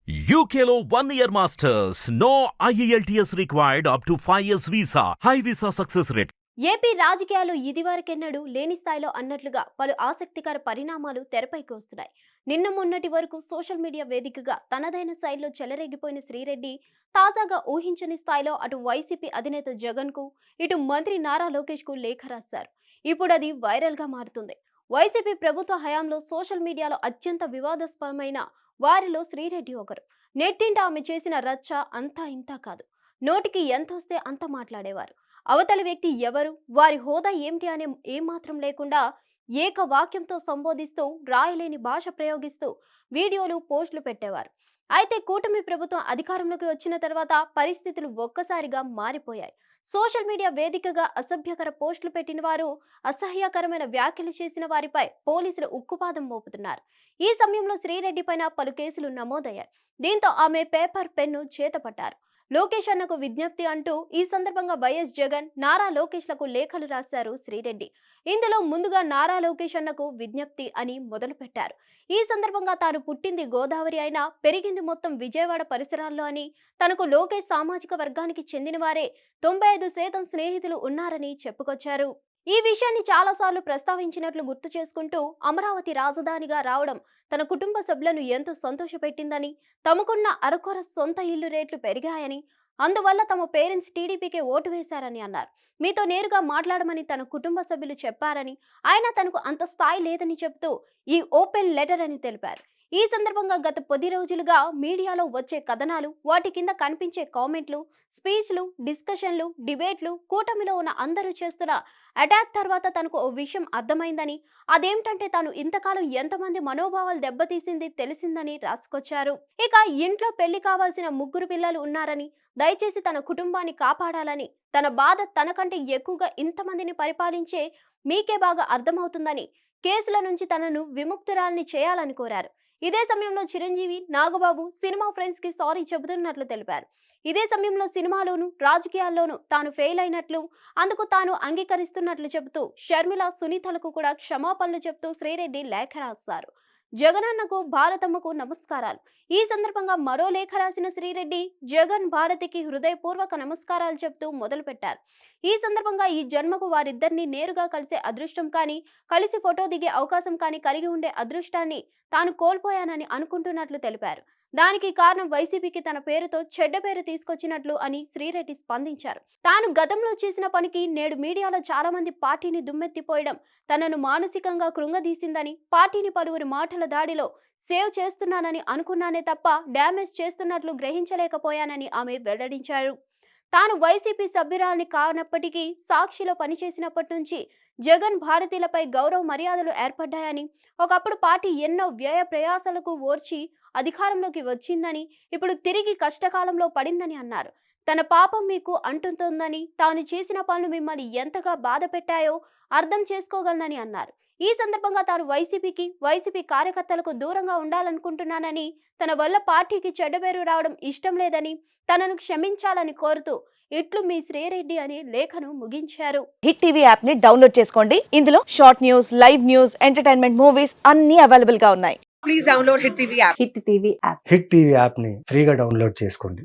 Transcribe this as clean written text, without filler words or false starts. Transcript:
UKLO 1 year masters. No IELTS required up to 5 years visa. High visa success rate. AP రాజకీయాలు ఇదివరకెన్నడూ లేని స్థాయిలో అన్నట్లుగా పలు ఆసక్తికర పరిణామాలు తెరపైకి వస్తున్నాయి. నిన్న మొన్నటి వరకు సోషల్ మీడియా వేదికగా తనదైన శైలిలో చెలరేగిపోయిన శ్రీరెడ్డి తాజాగా ఊహించని స్థాయిలో అటు వైసీపీ అధినేత జగన్ కు, ఇటు మంత్రి నారా లోకేష్ కు లేఖ రాశారు. ఇప్పుడు అది వైరల్ గా మారుతుంది. వైసీపీ ప్రభుత్వ హయాంలో సోషల్ మీడియాలో అత్యంత వివాదాస్పదమైన వారిలో శ్రీరెడ్డి ఒకరు. నెట్టింట ఆమె చేసిన రచ్చ అంతా ఇంతా కాదు. నోటికి ఎంతొస్తే అంత మాట్లాడేవారు. అవతలి వ్యక్తి ఎవరు, వారి హోదా ఏమిటి అనే ఏమాత్రం లేకుండా ఏక వాక్యంతో సంబోధిస్తూ రాయలేని భాష ప్రయోగిస్తూ వీడియోలు పోస్టులు పెట్టేవారు. అయితే కూటమి ప్రభుత్వం అధికారంలోకి వచ్చిన తర్వాత పరిస్థితులు ఒక్కసారిగా మారిపోయాయి. సోషల్ మీడియా వేదికగా అసభ్యకర పోస్టులు పెట్టిన వారు, అసహ్యకరమైన వ్యాఖ్యలు చేసిన వారిపై పోలీసులు ఉక్కుపాదం మోపుతున్నారు. ఈ సమయంలో శ్రీరెడ్డి పైన పలు కేసులు నమోదయ్యాయి. దీంతో ఆమె పేపర్ పెన్ను చేతపట్టారు. లోకేష్ అన్నకు విజ్ఞప్తి అంటూ ఈ సందర్భంగా వైఎస్ జగన్, నారా లోకేష్లకు లేఖలు రాశారు శ్రీరెడ్డి. ఇందులో ముందుగా నారా లోకేష్ అన్నకు విజ్ఞప్తి అని మొదలు పెట్టారు. ఈ సందర్భంగా తాను పుట్టింది గోదావరి అయినా పెరిగింది మొత్తం విజయవాడ పరిసరాల్లో అని, తనకు లోకేష్ సామాజిక వర్గానికి చెందిన వారే 95% స్నేహితులు ఉన్నారని చెప్పుకొచ్చారు. ఈ విషయాన్ని చాలాసార్లు ప్రస్తావించినట్లు గుర్తు చేసుకుంటూ అమరావతి రాజధానిగా రావడం తన కుటుంబ సభ్యులను ఎంతో సంతోషపెట్టిందని, తమకున్న అరకొర సొంత ఇల్లు రేట్లు పెరిగాయని, అందువల్ల తమ పేరెంట్స్ టీడీపీకే ఓటు వేశారని అన్నారు. మీతో నేరుగా మాట్లాడమని తన కుటుంబ సభ్యులు చెప్పారని, అయినా తనకు అంత స్థాయి లేదని చెబుతూ ఈ ఓపెన్ లెటర్ అని తెలిపారు. ఈ సందర్భంగా గత 10 రోజులుగా మీడియాలో వచ్చే కథనాలు, వాటి కింద కనిపించే కామెంట్లు, స్పీచ్లు, డిస్కషన్లు, డిబేట్లు, కూటమిలో ఉన్న అందరూ చేస్తున్న అటాక్ తర్వాత తనకు ఓ విషయం అర్థమైందని, అదేమిటంటే తాను ఇంతకాలం ఎంతమంది మనోభావాలు దెబ్బతీసింది తెలిసిందని రాసుకొచ్చారు. ఇక ఇంట్లో పెళ్లి కావాల్సిన 3 పిల్లలు ఉన్నారని, దయచేసి తన కుటుంబాన్ని కాపాడాలని, తన బాధ తనకంటే ఎక్కువగా ఇంతమందిని పరిపాలించే మీకే బాగా అర్థమవుతుందని, కేసుల నుంచి తనను విముక్తురాల్ని చేయాలని కోరారు. ఇదే సమయంలో చిరంజీవి, నాగబాబు సినిమా ఫ్రెండ్స్ కి సారీ చెబుతున్నట్లు తెలిపారు. ఇదే సమయంలో సినిమాలోను, రాజకీయాల్లోనూ తాను ఫెయిల్ అయినట్లు, అందుకు తాను అంగీకరిస్తున్నట్లు చెబుతూ షర్మిల, సునీతలకు కూడా క్షమాపణలు చెబుతూ శ్రీరెడ్డి లేఖ రాశారు. జగనన్నకు, భారతమ్మకు నమస్కారాలు. ఈ సందర్భంగా మరో లేఖ రాసిన శ్రీరెడ్డి జగన్, భారతికి హృదయపూర్వక నమస్కారాలు చెబుతూ మొదలుపెట్టారు. ఈ సందర్భంగా ఈ జన్మకు వారిద్దరిని నేరుగా కలిసే అదృష్టం కానీ, కలిసి ఫోటో దిగే అవకాశం కానీ కలిగి ఉండే అదృష్టాన్ని తాను కోల్పోయానని అనుకుంటున్నట్లు తెలిపారు. దానికి కారణం వైసీపీకి తన పేరుతో చెడ్డ పేరు తీసుకొచ్చినట్లు అని శ్రీరెడ్డి స్పందించారు. తాను గతంలో చేసిన పనికి నేడు మీడియాలో చాలా మంది పార్టీని దుమ్మెత్తిపోయడం తనను మానసికంగా కృంగదీసిందని, పార్టీని పలువురి మాటల దాడిలో సేవ్ చేస్తున్నానని అనుకున్నానే తప్ప డ్యామేజ్ చేస్తున్నట్లు గ్రహించలేకపోయానని ఆమె వెల్లడించారు. తాను వైసీపీ సభ్యురాల్ని కానప్పటికీ సాక్షిలో పనిచేసినప్పటి నుంచి జగన్, భారతీయులపై గౌరవ మర్యాదలు ఏర్పడ్డాయని, ఒకప్పుడు పార్టీ ఎన్నో వ్యయ ప్రయాసాలకు ఓర్చి అధికారంలోకి వచ్చిందని, ఇప్పుడు తిరిగి కష్టకాలంలో పడిందని అన్నారు. తన పాపం మీకు అంటుతోందని, తాను చేసిన పనులు మిమ్మల్ని ఎంతగా బాధ పెట్టాయో అర్థం చేసుకోగలనని అన్నారు. ఈ సందర్భంగా తాను వైసీపీ కార్యకర్తలకు దూరంగా ఉండాలనుకుంటున్నానని, తన వల్ల పార్టీకి చెడ్డపేరు రావడం ఇష్టం లేదని, తనను క్షమించాలని కోరుతూ ఇట్లు మీ శ్రీరెడ్డి అని లేఖను ముగించారు. హిట్ టీవీ యాప్ ని డౌన్లోడ్ చేసుకోండి. ఇందులో short news, live news, entertainment movies అన్ని అవైలబుల్ గా ఉన్నాయి. Please download Hit TV app. Hit TV app hit TV యాప్ని ఫ్రీగా డౌన్లోడ్ చేసుకోండి.